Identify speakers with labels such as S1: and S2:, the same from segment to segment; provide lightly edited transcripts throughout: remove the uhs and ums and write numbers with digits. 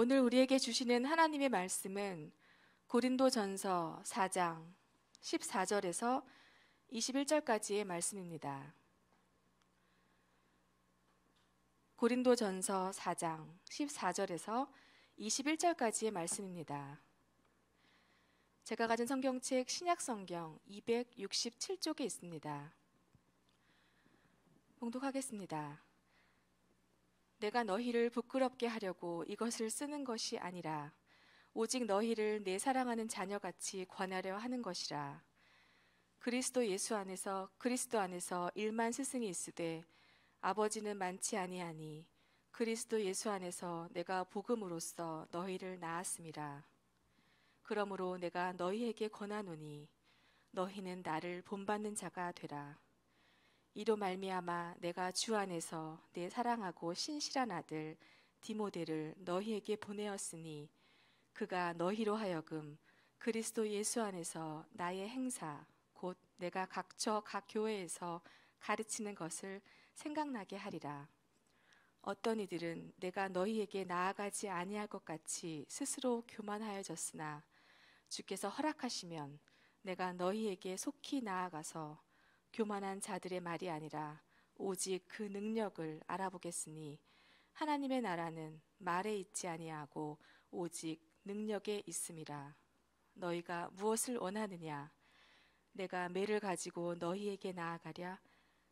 S1: 오늘 우리에게 주시는 하나님의 말씀은 고린도전서 4장 14절에서 21절까지의 말씀입니다. 고린도전서 4장 14절에서 21절까지의 말씀입니다. 제가 가진 성경책 신약성경 267쪽에 있습니다. 봉독하겠습니다. 내가 너희를 부끄럽게 하려고 이것을 쓰는 것이 아니라 오직 너희를 내 사랑하는 자녀같이 권하려 하는 것이라. 그리스도 안에서 일만 스승이 있으되 아버지는 많지 아니하니 그리스도 예수 안에서 내가 복음으로써 너희를 낳았음이라. 그러므로 내가 너희에게 권하노니 너희는 나를 본받는 자가 되라. 이로 말미암아 내가 주 안에서 내 사랑하고 신실한 아들 디모데를 너희에게 보내었으니 그가 너희로 하여금 그리스도 예수 안에서 나의 행사 곧 내가 각처 각 교회에서 가르치는 것을 생각나게 하리라. 어떤 이들은 내가 너희에게 나아가지 아니할 것 같이 스스로 교만하여졌으나 주께서 허락하시면 내가 너희에게 속히 나아가서 교만한 자들의 말이 아니라 오직 그 능력을 알아보겠으니 하나님의 나라는 말에 있지 아니하고 오직 능력에 있음이라. 너희가 무엇을 원하느냐? 내가 매를 가지고 너희에게 나아가랴.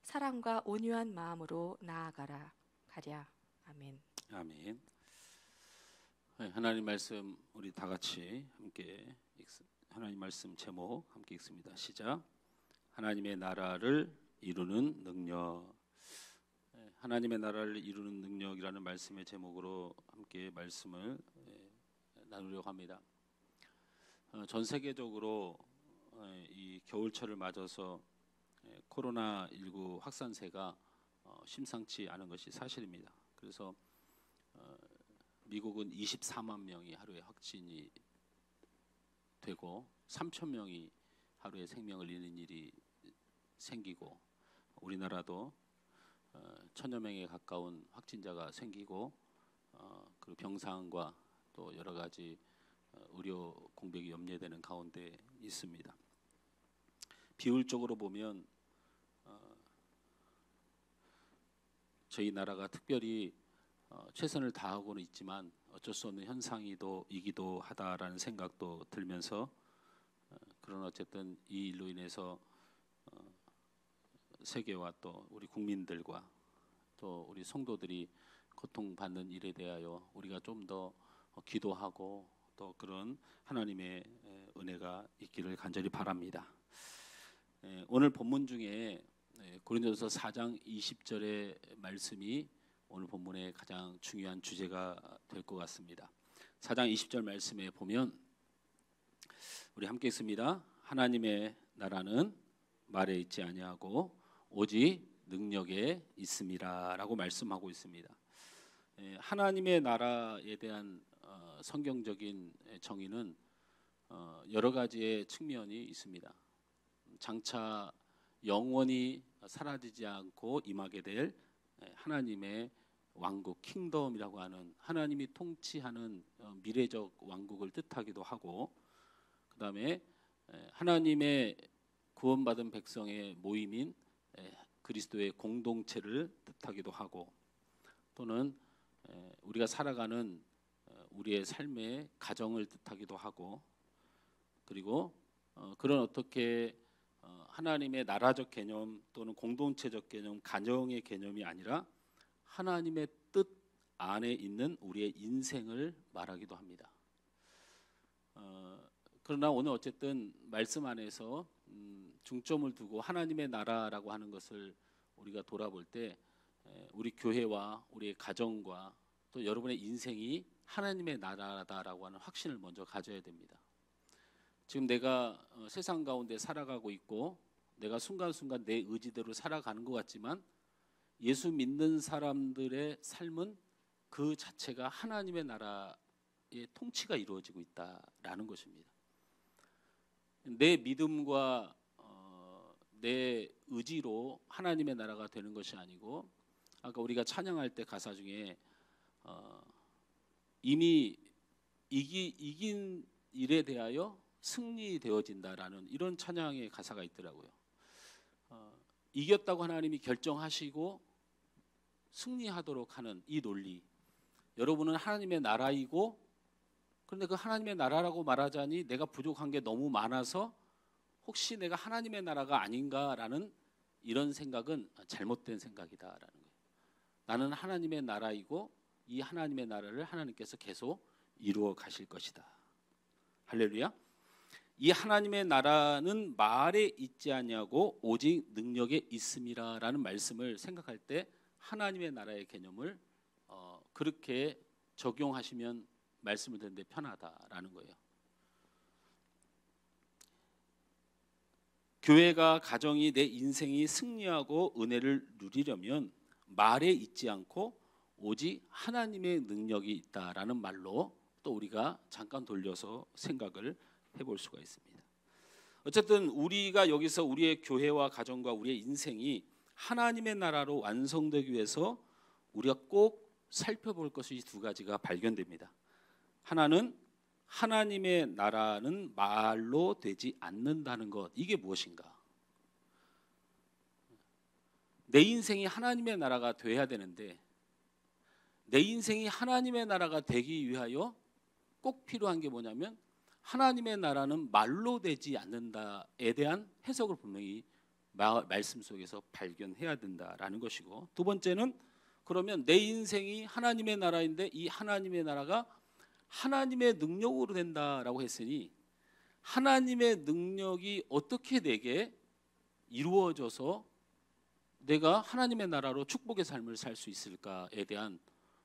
S1: 사랑과 온유한 마음으로 나아가라 가랴. 아멘.
S2: 아멘. 하나님 말씀 우리 다 같이 함께 하나님 말씀 제목 함께 읽습니다. 시작. 하나님의 나라를 이루는 능력. 하나님의 나라를 이루는 능력이라는 말씀의 제목으로 함께 말씀을 나누려고 합니다. 전 세계적으로 이 겨울철을 맞아서 코로나19 확산세가 심상치 않은 것이 사실입니다. 그래서 미국은 24만 명이 하루에 확진이 되고 3천 명이 하루에 생명을 잃는 일이 생기고 우리나라도 천여 명에 가까운 확진자가 생기고 그리고 병상과 또 여러 가지 의료 공백이 염려되는 가운데 있습니다. 비율적으로 보면 저희 나라가 특별히 최선을 다하고는 있지만 어쩔 수 없는 현상이기도 하다라는 생각도 들면서 그런 어쨌든 이 일로 인해서 세계와 또 우리 국민들과 또 우리 성도들이 고통받는 일에 대하여 우리가 좀 더 기도하고 또 그런 하나님의 은혜가 있기를 간절히 바랍니다. 오늘 본문 중에 고린도전서 4장 20절의 말씀이 오늘 본문의 가장 중요한 주제가 될 것 같습니다. 4장 20절 말씀에 보면 우리 함께 읽습니다. 하나님의 나라는 말에 있지 아니하고 오직 능력에 있음이라라고 말씀하고 있습니다. 하나님의 나라에 대한 성경적인 정의는 여러 가지의 측면이 있습니다. 장차 영원히 사라지지 않고 임하게 될 하나님의 왕국 킹덤이라고 하는 하나님이 통치하는 미래적 왕국을 뜻하기도 하고, 그 다음에 하나님의 구원받은 백성의 모임인 그리스도의 공동체를 뜻하기도 하고, 또는 우리가 살아가는 우리의 삶의 가정을 뜻하기도 하고, 그리고 그런 어떻게 하나님의 나라적 개념 또는 공동체적 개념, 가정의 개념이 아니라 하나님의 뜻 안에 있는 우리의 인생을 말하기도 합니다. 그러나 오늘 어쨌든 말씀 안에서 중점을 두고 하나님의 나라라고 하는 것을 우리가 돌아볼 때 우리 교회와 우리의 가정과 또 여러분의 인생이 하나님의 나라다라고 하는 확신을 먼저 가져야 됩니다. 지금 내가 세상 가운데 살아가고 있고 내가 순간순간 내 의지대로 살아가는 것 같지만 예수 믿는 사람들의 삶은 그 자체가 하나님의 나라의 통치가 이루어지고 있다라는 것입니다. 내 믿음과 내 의지로 하나님의 나라가 되는 것이 아니고, 아까 우리가 찬양할 때 가사 중에 이미 이긴 일에 대하여 승리되어진다라는 이런 찬양의 가사가 있더라고요. 이겼다고 하나님이 결정하시고 승리하도록 하는 이 논리. 여러분은 하나님의 나라이고, 그런데 그 하나님의 나라라고 말하자니 내가 부족한 게 너무 많아서 혹시 내가 하나님의 나라가 아닌가라는 이런 생각은 잘못된 생각이다라는 거예요. 나는 하나님의 나라이고 이 하나님의 나라를 하나님께서 계속 이루어 가실 것이다. 할렐루야. 이 하나님의 나라는 말에 있지 아니하고 오직 능력에 있음이라라는 말씀을 생각할 때 하나님의 나라의 개념을 그렇게 적용하시면 말씀을 듣는데 편하다라는 거예요. 교회가 가정이 내 인생이 승리하고 은혜를 누리려면 말에 있지 않고 오직 하나님의 능력이 있다라는 말로 또 우리가 잠깐 돌려서 생각을 해볼 수가 있습니다. 어쨌든 우리가 여기서 우리의 교회와 가정과 우리의 인생이 하나님의 나라로 완성되기 위해서 우리가 꼭 살펴볼 것이 두 가지가 발견됩니다. 하나는 하나님의 나라는 말로 되지 않는다는 것. 이게 무엇인가? 내 인생이 하나님의 나라가 돼야 되는데 내 인생이 하나님의 나라가 되기 위하여 꼭 필요한 게 뭐냐면 하나님의 나라는 말로 되지 않는다에 대한 해석을 분명히 말씀 속에서 발견해야 된다라는 것이고, 두 번째는 그러면 내 인생이 하나님의 나라인데 이 하나님의 나라가 하나님의 능력으로 된다라고 했으니 하나님의 능력이 어떻게 내게 이루어져서 내가 하나님의 나라로 축복의 삶을 살 수 있을까에 대한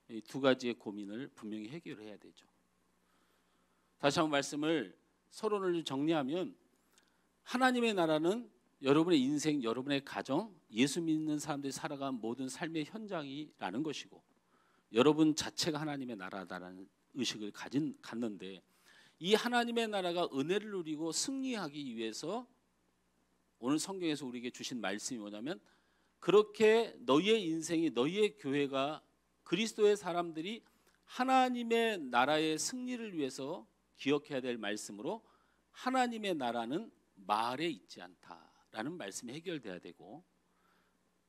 S2: 이 두 가지의 고민을 분명히 해결해야 되죠. 다시 한번 말씀을 서론을 정리하면 하나님의 나라는 여러분의 인생, 여러분의 가정, 예수 믿는 사람들이 살아간 모든 삶의 현장이라는 것이고 여러분 자체가 하나님의 나라다라는 의식을 갖는데 이 하나님의 나라가 은혜를 누리고 승리하기 위해서 오늘 성경에서 우리에게 주신 말씀이 뭐냐면 그렇게 너희의 인생이 너희의 교회가 그리스도의 사람들이 하나님의 나라의 승리를 위해서 기억해야 될 말씀으로 하나님의 나라는 말에 있지 않다라는 말씀이 해결돼야 되고,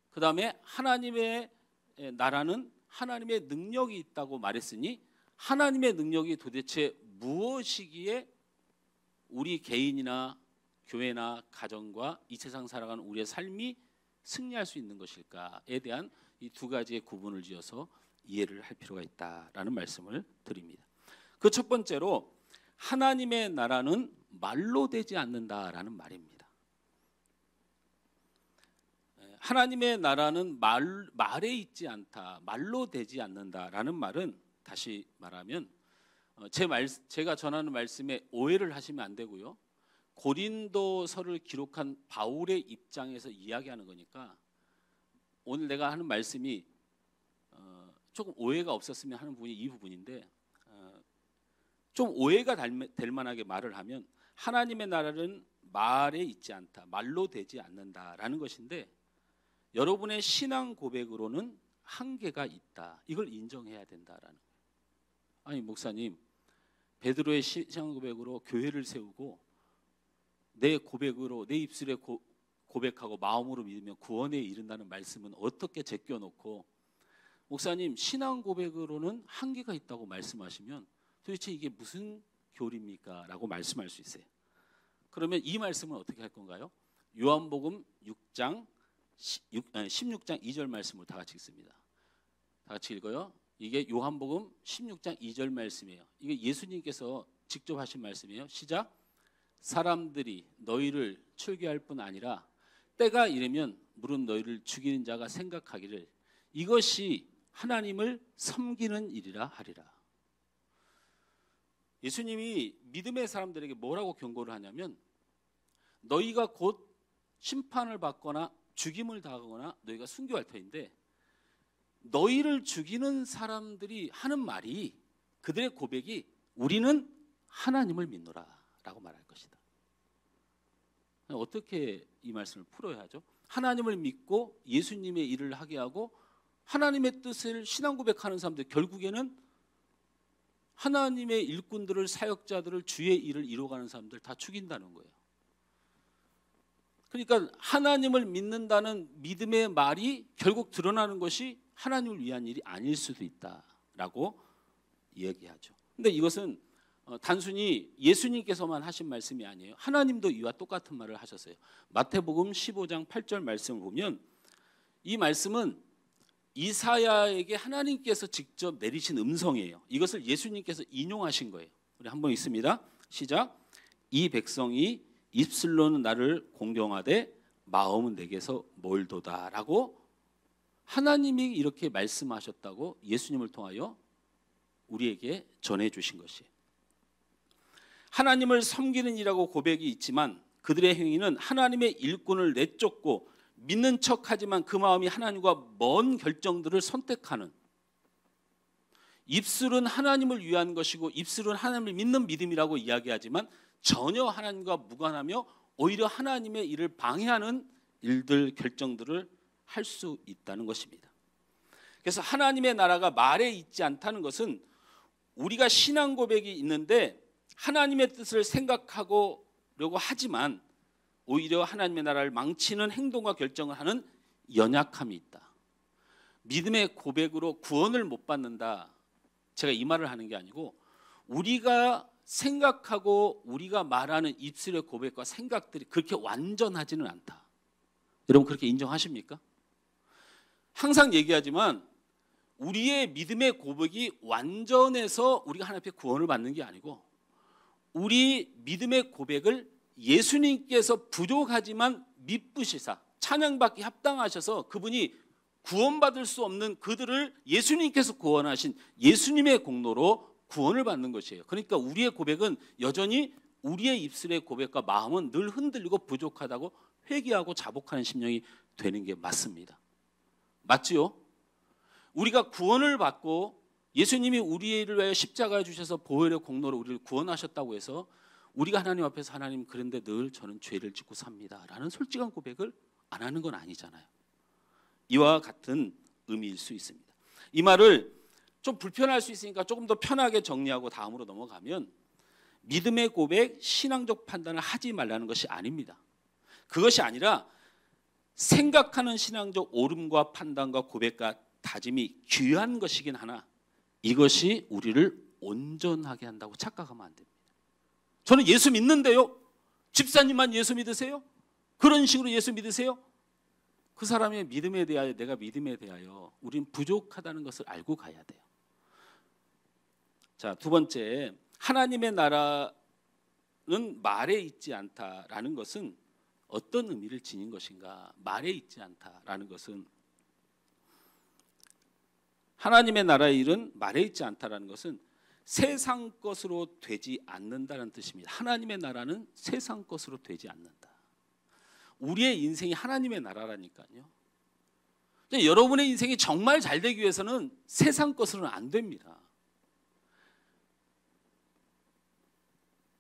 S2: 그 다음에 하나님의 나라는 하나님의 능력이 있다고 말했으니 하나님의 능력이 도대체 무엇이기에 우리 개인이나 교회나 가정과 이 세상 살아가는 우리의 삶이 승리할 수 있는 것일까에 대한 이 두 가지의 구분을 지어서 이해를 할 필요가 있다라는 말씀을 드립니다. 그 첫 번째로 하나님의 나라는 말로 되지 않는다라는 말입니다. 하나님의 나라는 말에 있지 않다, 말로 되지 않는다라는 말은 다시 말하면 제가 전하는 말씀에 오해를 하시면 안 되고요. 고린도서를 기록한 바울의 입장에서 이야기하는 거니까 오늘 내가 하는 말씀이 조금 오해가 없었으면 하는 부분이 이 부분인데 좀 오해가 될 만하게 말을 하면 하나님의 나라는 말에 있지 않다, 말로 되지 않는다라는 것인데 여러분의 신앙 고백으로는 한계가 있다. 이걸 인정해야 된다라는 거예요. 아니 목사님, 베드로의 신앙 고백으로 교회를 세우고 내 고백으로 내 입술에 고백하고 마음으로 믿으면 구원에 이른다는 말씀은 어떻게 제껴놓고 목사님 신앙 고백으로는 한계가 있다고 말씀하시면 도대체 이게 무슨 교리입니까? 라고 말씀할 수 있어요. 그러면 이 말씀은 어떻게 할 건가요? 요한복음 16장 2절 말씀을 다 같이 읽습니다. 다 같이 읽어요. 이게 요한복음 16장 2절 말씀이에요. 이게 예수님께서 직접 하신 말씀이에요. 시작. 사람들이 너희를 출교할 뿐 아니라 때가 이르면 물은 너희를 죽이는 자가 생각하기를 이것이 하나님을 섬기는 일이라 하리라. 예수님이 믿음의 사람들에게 뭐라고 경고를 하냐면 너희가 곧 심판을 받거나 죽임을 당하거나 너희가 순교할 터인데 너희를 죽이는 사람들이 하는 말이 그들의 고백이 우리는 하나님을 믿노라 라고 말할 것이다. 어떻게 이 말씀을 풀어야 하죠? 하나님을 믿고 예수님의 일을 하게 하고 하나님의 뜻을 신앙 고백하는 사람들 결국에는 하나님의 일꾼들을, 사역자들을, 주의 일을 이루어가는 사람들 다 죽인다는 거예요. 그러니까 하나님을 믿는다는 믿음의 말이 결국 드러나는 것이 하나님을 위한 일이 아닐 수도 있다라고 이야기하죠. 근데 이것은 단순히 예수님께서만 하신 말씀이 아니에요. 하나님도 이와 똑같은 말을 하셨어요. 마태복음 15장 8절 말씀을 보면 이 말씀은 이사야에게 하나님께서 직접 내리신 음성이에요. 이것을 예수님께서 인용하신 거예요. 우리 한번 읽습니다. 시작. 이 백성이 입술로는 나를 공경하되 마음은 내게서 멀도다라고 하나님이 이렇게 말씀하셨다고 예수님을 통하여 우리에게 전해주신 것이에요. 하나님을 섬기는 이라고 고백이 있지만 그들의 행위는 하나님의 일꾼을 내쫓고 믿는 척하지만 그 마음이 하나님과 먼 결정들을 선택하는, 입술은 하나님을 위한 것이고 입술은 하나님을 믿는 믿음이라고 이야기하지만 전혀 하나님과 무관하며 오히려 하나님의 일을 방해하는 일들, 결정들을 할 수 있다는 것입니다. 그래서 하나님의 나라가 말에 있지 않다는 것은 우리가 신앙 고백이 있는데 하나님의 뜻을 생각하려고 하지만 오히려 하나님의 나라를 망치는 행동과 결정을 하는 연약함이 있다. 믿음의 고백으로 구원을 못 받는다. 제가 이 말을 하는 게 아니고 우리가 생각하고 우리가 말하는 입술의 고백과 생각들이 그렇게 완전하지는 않다. 여러분 그렇게 인정하십니까? 항상 얘기하지만 우리의 믿음의 고백이 완전해서 우리가 하나님 앞에 구원을 받는 게 아니고 우리 믿음의 고백을 예수님께서 부족하지만 미쁘시사 찬양받기 합당하셔서 그분이 구원받을 수 없는 그들을 예수님께서 구원하신 예수님의 공로로 구원을 받는 것이에요. 그러니까 우리의 고백은 여전히 우리의 입술의 고백과 마음은 늘 흔들리고 부족하다고 회개하고 자복하는 심령이 되는 게 맞습니다. 맞지요? 우리가 구원을 받고 예수님이 우리를 위해 십자가에 주셔서 보혈의 공로로 우리를 구원하셨다고 해서 우리가 하나님 앞에서 하나님 그런데 늘 저는 죄를 짓고 삽니다 라는 솔직한 고백을 안 하는 건 아니잖아요. 이와 같은 의미일 수 있습니다. 이 말을 좀 불편할 수 있으니까 조금 더 편하게 정리하고 다음으로 넘어가면 믿음의 고백, 신앙적 판단을 하지 말라는 것이 아닙니다. 그것이 아니라 생각하는 신앙적 옳음과 판단과 고백과 다짐이 귀한 것이긴 하나 이것이 우리를 온전하게 한다고 착각하면 안 됩니다. 저는 예수 믿는데요. 집사님만 예수 믿으세요? 그런 식으로 예수 믿으세요? 그 사람의 믿음에 대하여 내가 믿음에 대하여 우린 부족하다는 것을 알고 가야 돼요. 자, 두 번째, 하나님의 나라는 말에 있지 않다라는 것은 어떤 의미를 지닌 것인가? 말에 있지 않다라는 것은 하나님의 나라의 일은 말에 있지 않다라는 것은 세상 것으로 되지 않는다는 뜻입니다. 하나님의 나라는 세상 것으로 되지 않는다. 우리의 인생이 하나님의 나라라니까요. 여러분의 인생이 정말 잘 되기 위해서는 세상 것으로는 안 됩니다.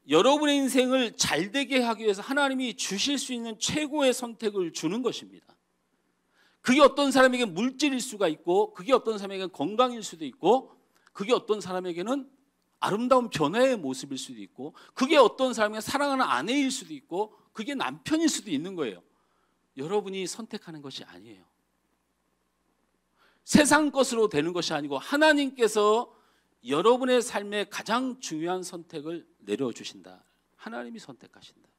S2: 여러분의 인생을 잘 되게 하기 위해서 하나님이 주실 수 있는 최고의 선택을 주는 것입니다. 그게 어떤 사람에게 물질일 수가 있고 그게 어떤 사람에게는 건강일 수도 있고 그게 어떤 사람에게는 아름다운 변화의 모습일 수도 있고 그게 어떤 사람에게 사랑하는 아내일 수도 있고 그게 남편일 수도 있는 거예요. 여러분이 선택하는 것이 아니에요. 세상 것으로 되는 것이 아니고 하나님께서 여러분의 삶에 가장 중요한 선택을 내려주신다. 하나님이 선택하신다.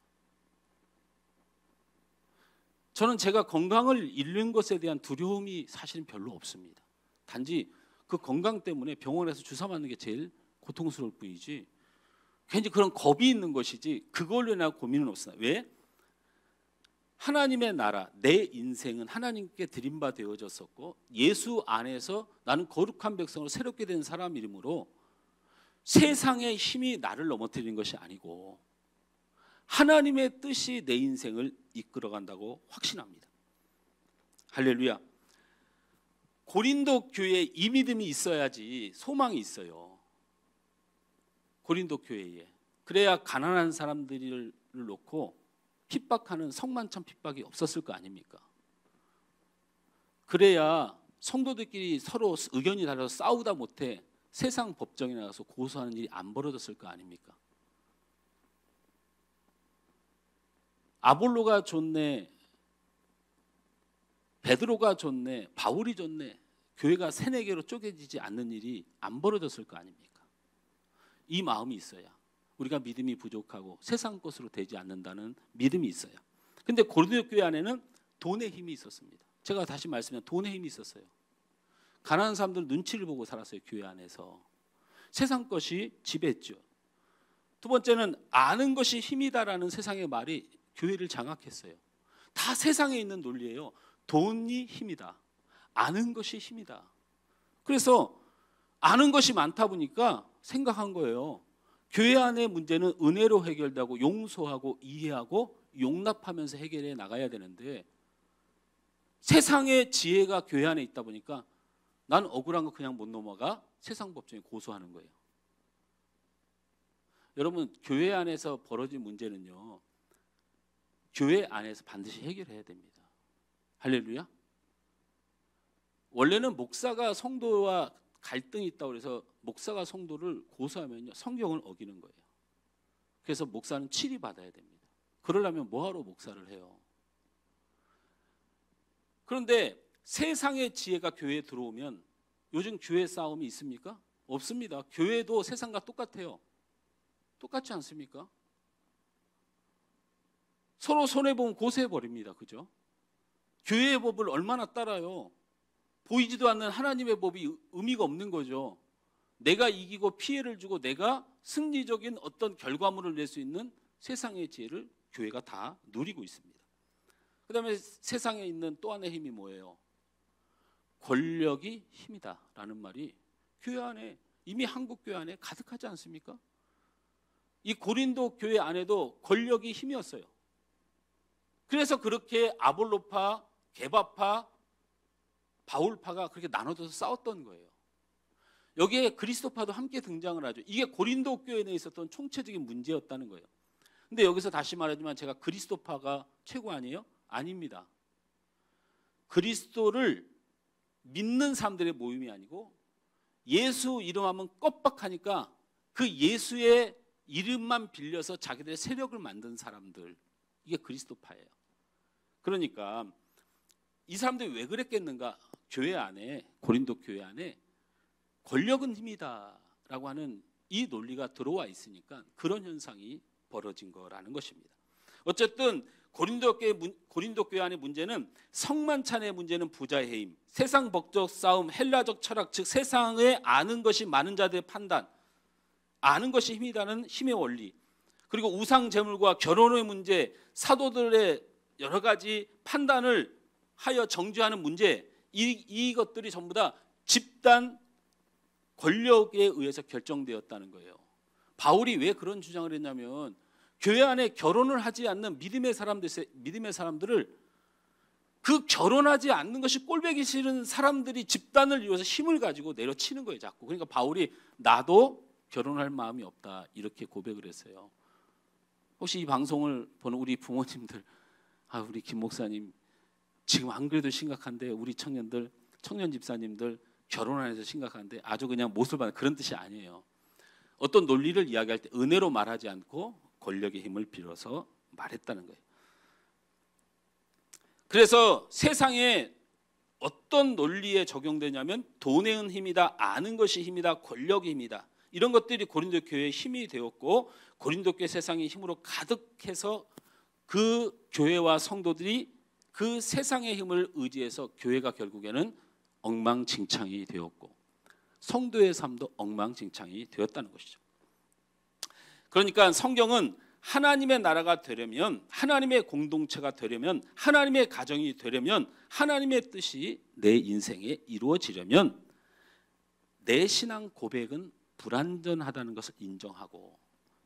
S2: 저는 제가 건강을 잃는 것에 대한 두려움이 사실은 별로 없습니다. 단지 그 건강 때문에 병원에서 주사 맞는 게 제일 고통스러울 뿐이지 괜히 그런 겁이 있는 것이지 그걸로 인한 고민은 없습니다. 왜? 하나님의 나라, 내 인생은 하나님께 드린 바 되어졌었고 예수 안에서 나는 거룩한 백성으로 새롭게 된 사람이므로 세상의 힘이 나를 넘어뜨리는 것이 아니고 하나님의 뜻이 내 인생을 이끌어간다고 확신합니다. 할렐루야. 고린도 교회에 이 믿음이 있어야지 소망이 있어요. 고린도 교회에. 그래야 가난한 사람들을 놓고 핍박하는 성만찬 핍박이 없었을 거 아닙니까? 그래야 성도들끼리 서로 의견이 달라서 싸우다 못해 세상 법정에 나가서 고소하는 일이 안 벌어졌을 거 아닙니까? 아볼로가 좋네, 베드로가 좋네, 바울이 좋네, 교회가 세네 개로 쪼개지지 않는 일이 안 벌어졌을 거 아닙니까? 이 마음이 있어야 우리가 믿음이 부족하고 세상 것으로 되지 않는다는 믿음이 있어요. 근데 고린도 교회 안에는 돈의 힘이 있었습니다. 제가 다시 말씀드리면 돈의 힘이 있었어요. 가난한 사람들 눈치를 보고 살았어요. 교회 안에서 세상 것이 지배했죠. 두 번째는 아는 것이 힘이다라는 세상의 말이 교회를 장악했어요. 다 세상에 있는 논리예요. 돈이 힘이다, 아는 것이 힘이다. 그래서 아는 것이 많다 보니까 생각한 거예요. 교회 안의 문제는 은혜로 해결되고 용서하고 이해하고 용납하면서 해결해 나가야 되는데 세상의 지혜가 교회 안에 있다 보니까 난 억울한 거 그냥 못 넘어가 세상 법정에 고소하는 거예요. 여러분, 교회 안에서 벌어진 문제는요, 교회 안에서 반드시 해결해야 됩니다. 할렐루야. 원래는 목사가 성도와 갈등이 있다고 해서 목사가 성도를 고소하면요, 성경을 어기는 거예요. 그래서 목사는 치리받아야 됩니다. 그러려면 뭐하러 목사를 해요? 그런데 세상의 지혜가 교회에 들어오면 요즘 교회 싸움이 있습니까? 없습니다. 교회도 세상과 똑같아요. 똑같지 않습니까? 서로 손해보면 고소해버립니다. 그죠? 교회의 법을 얼마나 따라요? 보이지도 않는 하나님의 법이 의미가 없는 거죠. 내가 이기고 피해를 주고 내가 승리적인 어떤 결과물을 낼 수 있는 세상의 지혜를 교회가 다 누리고 있습니다. 그 다음에 세상에 있는 또 하나의 힘이 뭐예요? 권력이 힘이다 라는 말이 교회 안에, 이미 한국 교회 안에 가득하지 않습니까? 이 고린도 교회 안에도 권력이 힘이었어요. 그래서 그렇게 아볼로파, 게바파, 바울파가 그렇게 나눠져서 싸웠던 거예요. 여기에 그리스도파도 함께 등장을 하죠. 이게 고린도 교회에 있었던 총체적인 문제였다는 거예요. 근데 여기서 다시 말하지만 제가 그리스도파가 최고 아니에요? 아닙니다. 그리스도를 믿는 사람들의 모임이 아니고 예수 이름하면 껍박하니까 그 예수의 이름만 빌려서 자기들의 세력을 만든 사람들, 이게 그리스도파예요. 그러니까 이 사람들이 왜 그랬겠는가? 교회 안에, 고린도 교회 안에 권력은 힘이다라고 하는 이 논리가 들어와 있으니까 그런 현상이 벌어진 거라는 것입니다. 어쨌든 고린도 교회 안의 문제는 성만찬의 문제는 부자의 해임, 세상 법적 싸움, 헬라적 철학, 즉 세상에 아는 것이 많은 자들의 판단, 아는 것이 힘이라는 힘의 원리, 그리고 우상 제물과 결혼의 문제, 사도들의 여러 가지 판단을 하여 정죄하는 문제, 이것들이 전부 다 집단 권력에 의해서 결정되었다는 거예요. 바울이 왜 그런 주장을 했냐면 교회 안에 결혼을 하지 않는 믿음의 사람들을 그 결혼하지 않는 것이 꼴보기 싫은 사람들이 집단을 이루어서 힘을 가지고 내려치는 거예요, 자꾸. 그러니까 바울이 나도 결혼할 마음이 없다 이렇게 고백을 했어요. 혹시 이 방송을 보는 우리 부모님들, 우리 김 목사님 지금 안 그래도 심각한데 우리 청년들, 청년 집사님들 결혼 안 해서 심각한데 아주 그냥 못을 받는 그런 뜻이 아니에요. 어떤 논리를 이야기할 때 은혜로 말하지 않고 권력의 힘을 빌어서 말했다는 거예요. 그래서 세상에 어떤 논리에 적용되냐면 돈의 힘이다, 아는 것이 힘이다, 권력의 힘이다, 이런 것들이 고린도 교회의 힘이 되었고 고린도 교회 세상의 힘으로 가득해서 그 교회와 성도들이 그 세상의 힘을 의지해서 교회가 결국에는 엉망진창이 되었고 성도의 삶도 엉망진창이 되었다는 것이죠. 그러니까 성경은 하나님의 나라가 되려면, 하나님의 공동체가 되려면, 하나님의 가정이 되려면, 하나님의 뜻이 내 인생에 이루어지려면 내 신앙 고백은 불완전하다는 것을 인정하고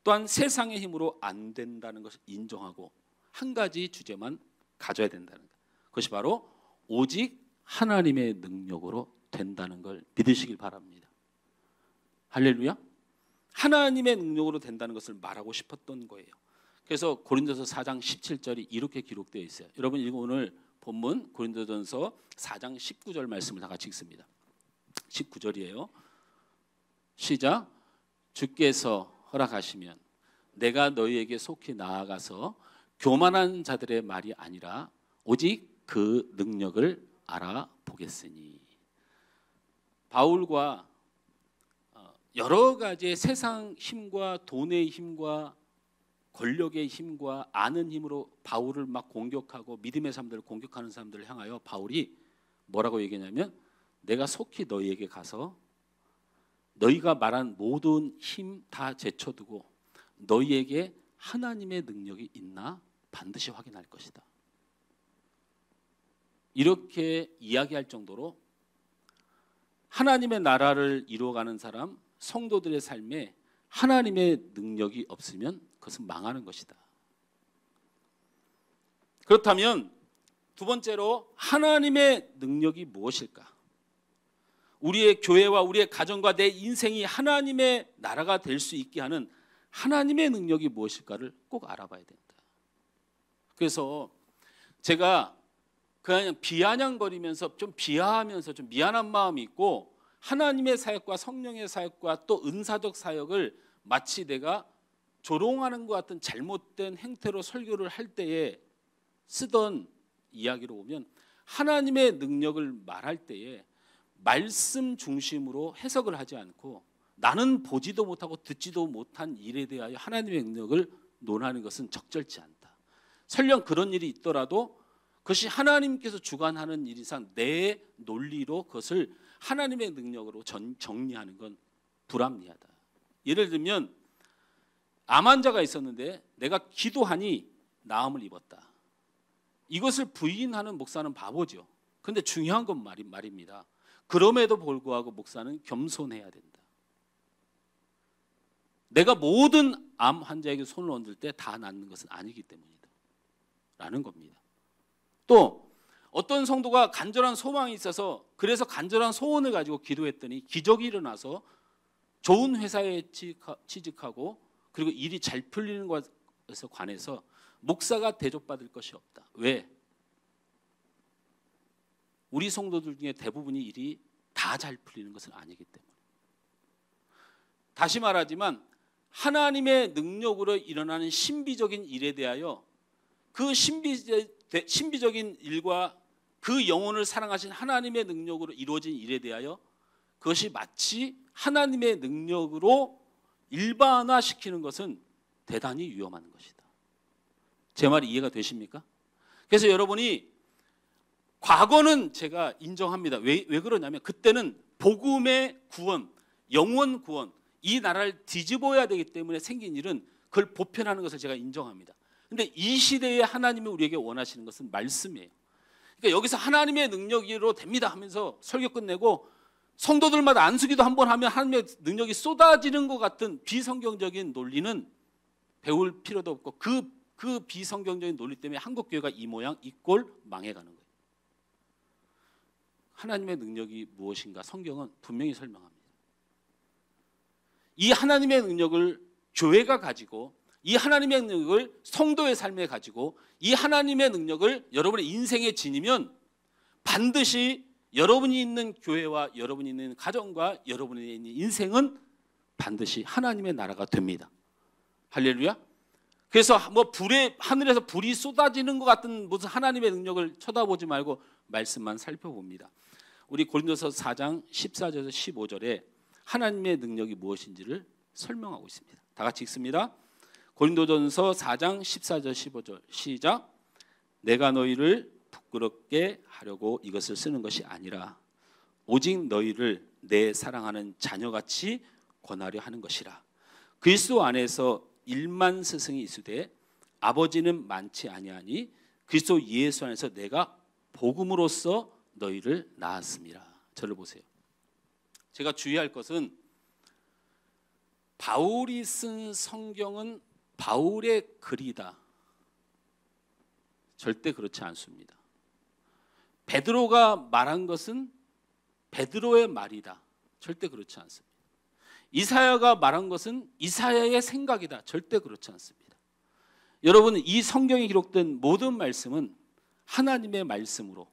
S2: 또한 세상의 힘으로 안 된다는 것을 인정하고 한 가지 주제만 가져야 된다는 것. 그것이 바로 오직 하나님의 능력으로 된다는 걸 믿으시길 바랍니다. 할렐루야. 하나님의 능력으로 된다는 것을 말하고 싶었던 거예요. 그래서 고린도서 4장 17절이 이렇게 기록되어 있어요. 여러분 이거 오늘 본문 고린도전서 4장 19절 말씀을 다 같이 읽습니다. 19절이에요. 시작. 주께서 허락하시면 내가 너희에게 속히 나아가서 교만한 자들의 말이 아니라 오직 그 능력을 알아보겠으니. 바울과 여러 가지의 세상 힘과 돈의 힘과 권력의 힘과 아는 힘으로 바울을 막 공격하고 믿음의 사람들을 공격하는 사람들을 향하여 바울이 뭐라고 얘기하냐면 내가 속히 너희에게 가서 너희가 말한 모든 힘 다 제쳐두고 너희에게 하나님의 능력이 있나 반드시 확인할 것이다. 이렇게 이야기할 정도로 하나님의 나라를 이루어가는 사람, 성도들의 삶에 하나님의 능력이 없으면 그것은 망하는 것이다. 그렇다면 두 번째로 하나님의 능력이 무엇일까? 우리의 교회와 우리의 가정과 내 인생이 하나님의 나라가 될 수 있게 하는 하나님의 능력이 무엇일까를 꼭 알아봐야 된다. 그래서 제가 그냥 비아냥거리면서 좀 비하하면서 좀 미안한 마음이 있고 하나님의 사역과 성령의 사역과 또 은사적 사역을 마치 내가 조롱하는 것 같은 잘못된 행태로 설교를 할 때에 쓰던 이야기로 보면 하나님의 능력을 말할 때에 말씀 중심으로 해석을 하지 않고 나는 보지도 못하고 듣지도 못한 일에 대하여 하나님의 능력을 논하는 것은 적절치 않다. 설령 그런 일이 있더라도 그것이 하나님께서 주관하는 일이상 내 논리로 그것을 하나님의 능력으로 정리하는 건 불합리하다. 예를 들면 암 환자가 있었는데 내가 기도하니 나음을 입었다. 이것을 부인하는 목사는 바보죠. 그런데 중요한 건 말입니다. 그럼에도 불구하고 목사는 겸손해야 된다. 내가 모든 암 환자에게 손을 얹을 때 다 낫는 것은 아니기 때문이다 라는 겁니다. 또 어떤 성도가 간절한 소망이 있어서 그래서 간절한 소원을 가지고 기도했더니 기적이 일어나서 좋은 회사에 취직하고 그리고 일이 잘 풀리는 것에 관해서 목사가 대접받을 것이 없다. 왜? 우리 성도들 중에 대부분이 일이 다 잘 풀리는 것은 아니기 때문에. 다시 말하지만 하나님의 능력으로 일어나는 신비적인 일에 대하여 그 신비적인 일과 그 영혼을 사랑하신 하나님의 능력으로 이루어진 일에 대하여 그것이 마치 하나님의 능력으로 일반화시키는 것은 대단히 위험한 것이다. 제 말이 이해가 되십니까? 그래서 여러분이 과거는 제가 인정합니다. 왜 그러냐면 그때는 복음의 구원, 영원 구원, 이 나라를 뒤집어야 되기 때문에 생긴 일은 그걸 보편하는 것을 제가 인정합니다. 그런데 이 시대에 하나님이 우리에게 원하시는 것은 말씀이에요. 그러니까 여기서 하나님의 능력으로 됩니다 하면서 설교 끝내고 성도들마다 안수기도 한번 하면 하나님의 능력이 쏟아지는 것 같은 비성경적인 논리는 배울 필요도 없고 그 비성경적인 논리 때문에 한국교회가 이 모양 이 꼴 망해가는 거예요. 하나님의 능력이 무엇인가 성경은 분명히 설명합니다. 이 하나님의 능력을 교회가 가지고 이 하나님의 능력을 성도의 삶에 가지고 이 하나님의 능력을 여러분의 인생에 지니면 반드시 여러분이 있는 교회와 여러분이 있는 가정과 여러분이 있는 인생은 반드시 하나님의 나라가 됩니다. 할렐루야. 그래서 뭐 하늘에서 불이 쏟아지는 것 같은 무슨 하나님의 능력을 쳐다보지 말고 말씀만 살펴봅니다. 우리 고린도서 4장 14절에서 15절에 하나님의 능력이 무엇인지를 설명하고 있습니다. 다 같이 읽습니다. 고린도전서 4장 14절 15절 시작. 내가 너희를 부끄럽게 하려고 이것을 쓰는 것이 아니라 오직 너희를 내 사랑하는 자녀같이 권하려 하는 것이라. 그리스도 안에서 1만 스승이 있으되 아버지는 많지 아니하니 그리스도 예수 안에서 내가 복음으로써 너희를 낳았습니다. 저를 보세요. 제가 주의할 것은 바울이 쓴 성경은 바울의 글이다. 절대 그렇지 않습니다. 베드로가 말한 것은 베드로의 말이다. 절대 그렇지 않습니다. 이사야가 말한 것은 이사야의 생각이다. 절대 그렇지 않습니다. 여러분, 이 성경에 기록된 모든 말씀은 하나님의 말씀으로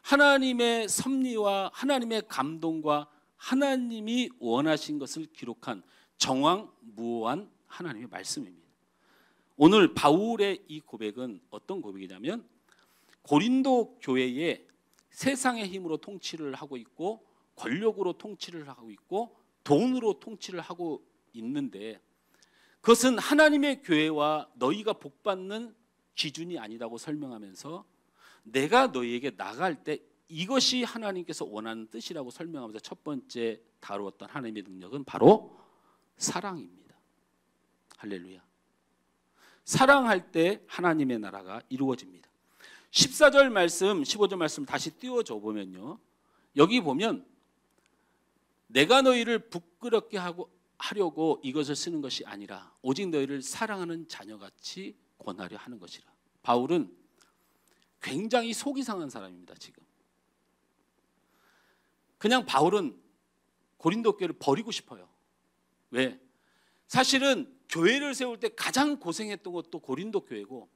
S2: 하나님의 섭리와 하나님의 감동과 하나님이 원하신 것을 기록한 정황무오한 하나님의 말씀입니다. 오늘 바울의 이 고백은 어떤 고백이냐면 고린도 교회에 세상의 힘으로 통치를 하고 있고 권력으로 통치를 하고 있고 돈으로 통치를 하고 있는데 그것은 하나님의 교회와 너희가 복받는 기준이 아니라고 설명하면서 내가 너희에게 나갈 때 이것이 하나님께서 원하는 뜻이라고 설명하면서 첫 번째 다루었던 하나님의 능력은 바로 사랑입니다. 할렐루야. 사랑할 때 하나님의 나라가 이루어집니다. 14절 말씀, 15절 말씀 다시 띄워줘 보면요. 여기 보면 내가 너희를 부끄럽게 하려고 이것을 쓰는 것이 아니라 오직 너희를 사랑하는 자녀같이 권하려 하는 것이라. 바울은 굉장히 속이 상한 사람입니다. 지금 그냥 바울은 고린도 교회를 버리고 싶어요. 왜? 사실은 교회를 세울 때 가장 고생했던 것도 고린도 교회고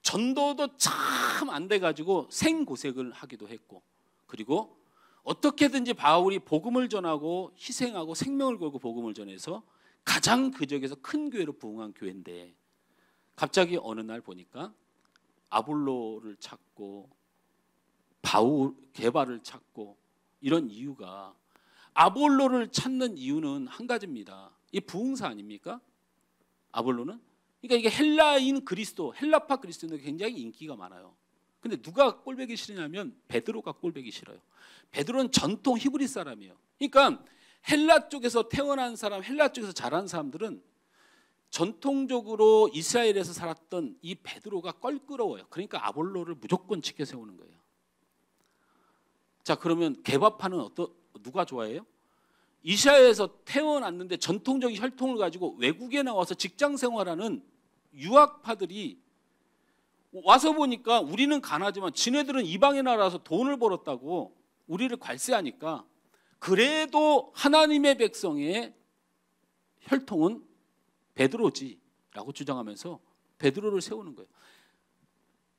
S2: 전도도 참 안 돼가지고 생고생을 하기도 했고 그리고 어떻게든지 바울이 복음을 전하고 희생하고 생명을 걸고 복음을 전해서 가장 그 지역에서 큰 교회로 부흥한 교회인데 갑자기 어느 날 보니까 아볼로를 찾고 바울 게바를 찾고 이런 이유가 아볼로를 찾는 이유는 한 가지입니다. 이 부흥사 아닙니까? 아볼로는 그러니까 이게 헬라인 그리스도, 헬라파 그리스도인들 굉장히 인기가 많아요. 근데 누가 꼴보기 싫으냐면 베드로가 꼴보기 싫어요. 베드로는 전통 히브리 사람이에요. 그러니까 헬라 쪽에서 태어난 사람, 헬라 쪽에서 자란 사람들은 전통적으로 이스라엘에서 살았던 이 베드로가 껄끄러워요. 그러니까 아볼로를 무조건 지켜 세우는 거예요. 자, 그러면 게바파는 누가 좋아해요? 이스라엘에서 태어났는데 전통적인 혈통을 가지고 외국에 나와서 직장 생활하는 유학파들이 와서 보니까 우리는 가난하지만 지네들은 이방의 나라라서 돈을 벌었다고 우리를 괄세하니까 그래도 하나님의 백성의 혈통은 베드로지라고 주장하면서 베드로를 세우는 거예요.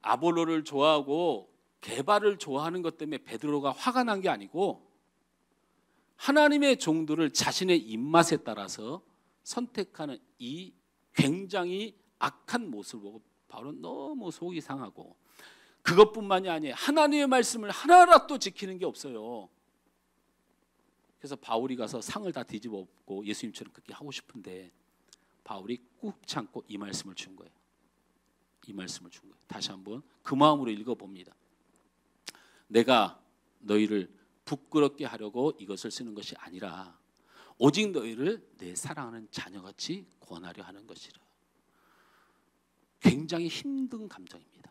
S2: 아볼로를 좋아하고 게바를 좋아하는 것 때문에 베드로가 화가 난 게 아니고 하나님의 종들을 자신의 입맛에 따라서 선택하는 이 굉장히 악한 모습을 보고 바울은 너무 속이 상하고 그것뿐만이 아니에요. 하나님의 말씀을 하나라도 지키는 게 없어요. 그래서 바울이 가서 상을 다 뒤집어 엎고 예수님처럼 그렇게 하고 싶은데 바울이 꾹 참고 이 말씀을 준 거예요. 이 말씀을 준 거예요. 다시 한번 그 마음으로 읽어봅니다. 내가 너희를 부끄럽게 하려고 이것을 쓰는 것이 아니라 오직 너희를 내 사랑하는 자녀같이 권하려 하는 것이라. 굉장히 힘든 감정입니다.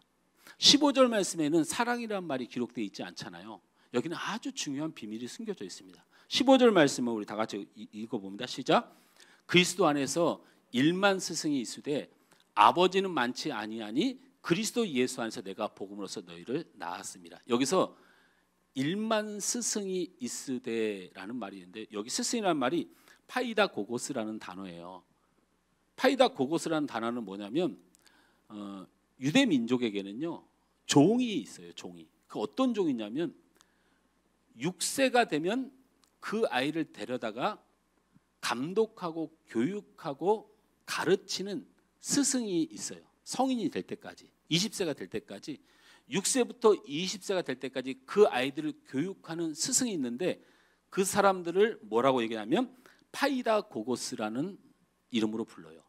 S2: 15절 말씀에는 사랑이라는 말이 기록되어 있지 않잖아요. 여기는 아주 중요한 비밀이 숨겨져 있습니다. 15절 말씀을 우리 다 같이 읽어봅니다. 시작. 그리스도 안에서 1만 스승이 있으되 아버지는 많지 아니하니 그리스도 예수 안에서 내가 복음으로써 너희를 낳았습니다. 여기서 1만 스승이 있으되라는 말이 있는데 여기 스승이라는 말이 파이다 고고스라는 단어예요. 파이다 고고스라는 단어는 뭐냐면 유대 민족에게는요 종이 있어요. 종이. 그 어떤 종이냐면 6세가 되면 그 아이를 데려다가 감독하고 교육하고 가르치는 스승이 있어요. 성인이 될 때까지 20세가 될 때까지 6세부터 20세가 될 때까지 그 아이들을 교육하는 스승이 있는데 그 사람들을 뭐라고 얘기하냐면 파이다 고고스라는 이름으로 불러요.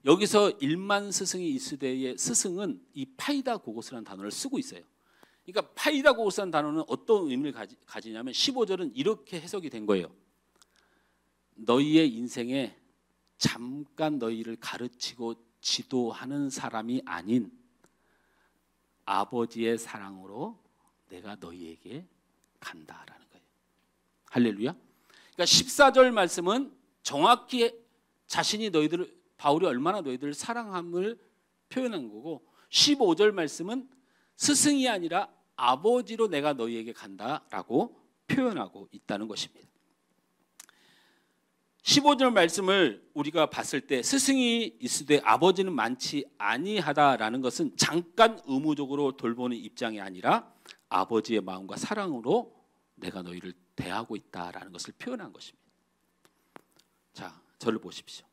S2: 여기서 1만 스승이 있으되의 스승은 이 파이다 고고스라는 단어를 쓰고 있어요. 그러니까 파이다 고고스라는 단어는 어떤 의미를 가지냐면 15절은 이렇게 해석이 된 거예요. 너희의 인생에 잠깐 너희를 가르치고 지도하는 사람이 아닌 아버지의 사랑으로 내가 너희에게 간다라는 거예요. 할렐루야. 그러니까 14절 말씀은 정확히 자신이 바울이 얼마나 너희들을 사랑함을 표현한 거고 15절 말씀은 스승이 아니라 아버지로 내가 너희에게 간다라고 표현하고 있다는 것입니다. 15절 말씀을 우리가 봤을 때 스승이 있으되 아버지는 많지 아니하다라는 것은 잠깐 의무적으로 돌보는 입장이 아니라 아버지의 마음과 사랑으로 내가 너희를 대하고 있다라는 것을 표현한 것입니다. 자, 저를 보십시오.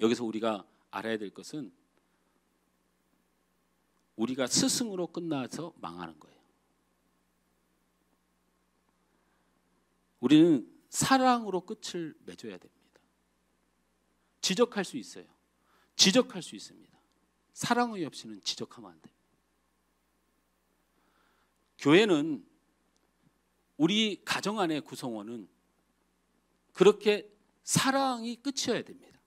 S2: 여기서 우리가 알아야 될 것은 우리가 스승으로 끝나서 망하는 거예요. 우리는 사랑으로 끝을 맺어야 됩니다. 지적할 수 있어요. 지적할 수 있습니다. 사랑이 없이는 지적하면 안 돼요. 교회는 우리 가정 안의 구성원은 그렇게 사랑이 끝이어야 됩니다.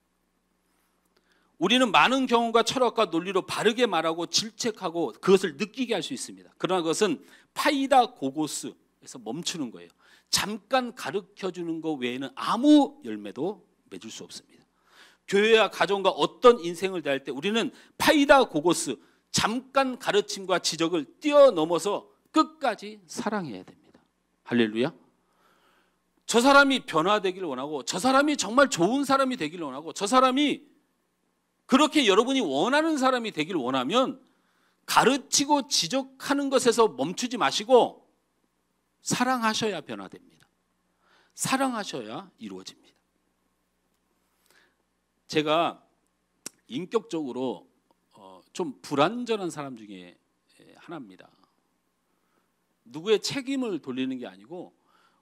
S2: 우리는 많은 경험과 철학과 논리로 바르게 말하고 질책하고 그것을 느끼게 할 수 있습니다. 그러나 그것은 파이다 고고스에서 멈추는 거예요. 잠깐 가르쳐주는 것 외에는 아무 열매도 맺을 수 없습니다. 교회와 가정과 어떤 인생을 대할 때 우리는 파이다 고고스, 잠깐 가르침과 지적을 뛰어넘어서 끝까지 사랑해야 됩니다. 할렐루야. 저 사람이 변화되기를 원하고 저 사람이 정말 좋은 사람이 되기를 원하고 저 사람이 그렇게 여러분이 원하는 사람이 되기를 원하면 가르치고 지적하는 것에서 멈추지 마시고 사랑하셔야 변화됩니다. 사랑하셔야 이루어집니다. 제가 인격적으로 좀 불완전한 사람 중에 하나입니다. 누구의 책임을 돌리는 게 아니고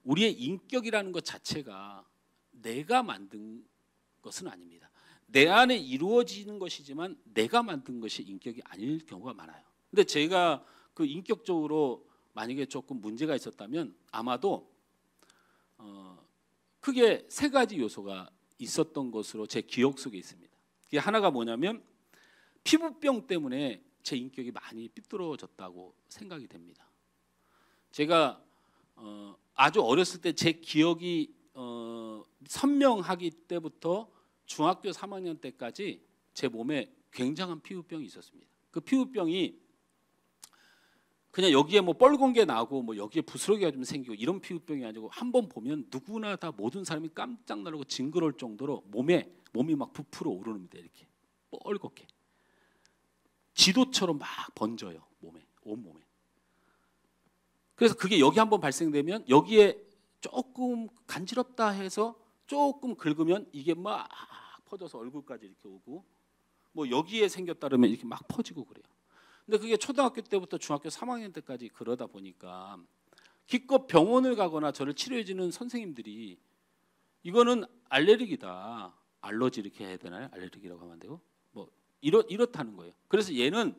S2: 우리의 인격이라는 것 자체가 내가 만든 것은 아닙니다. 내 안에 이루어지는 것이지만 내가 만든 것이 인격이 아닐 경우가 많아요. 근데 제가 그 인격적으로 만약에 조금 문제가 있었다면 아마도 크게 세 가지 요소가 있었던 것으로 제 기억 속에 있습니다. 그게 하나가 뭐냐면 피부병 때문에 제 인격이 많이 삐뚤어졌다고 생각이 됩니다. 제가 아주 어렸을 때 제 기억이 선명하기 때부터 중학교 3학년 때까지 제 몸에 굉장한 피부병이 있었습니다. 그 피부병이 그냥 여기에 뭐 뻘건 게 나고 뭐 여기에 부스러기가 좀 생기고 이런 피부병이 아니고 한번 보면 누구나 다 모든 사람이 깜짝 놀라고 징그러울 정도로 몸이 막 부풀어 오릅니다. 이렇게 뻘겋게 지도처럼 막 번져요. 온몸에. 그래서 그게 여기 한번 발생되면 여기에 조금 간지럽다 해서 조금 긁으면 이게 막 퍼져서 얼굴까지 이렇게 오고 뭐 여기에 생겼다 그러면 이렇게 막 퍼지고 그래요. 근데 그게 초등학교 때부터 중학교 3학년 때까지 그러다 보니까 기껏 병원을 가거나 저를 치료해 주는 선생님들이 이거는 알레르기다. 알러지 이렇게 해야 되나요? 알레르기라고 하면 안 되고 뭐 이렇다는 거예요. 그래서 얘는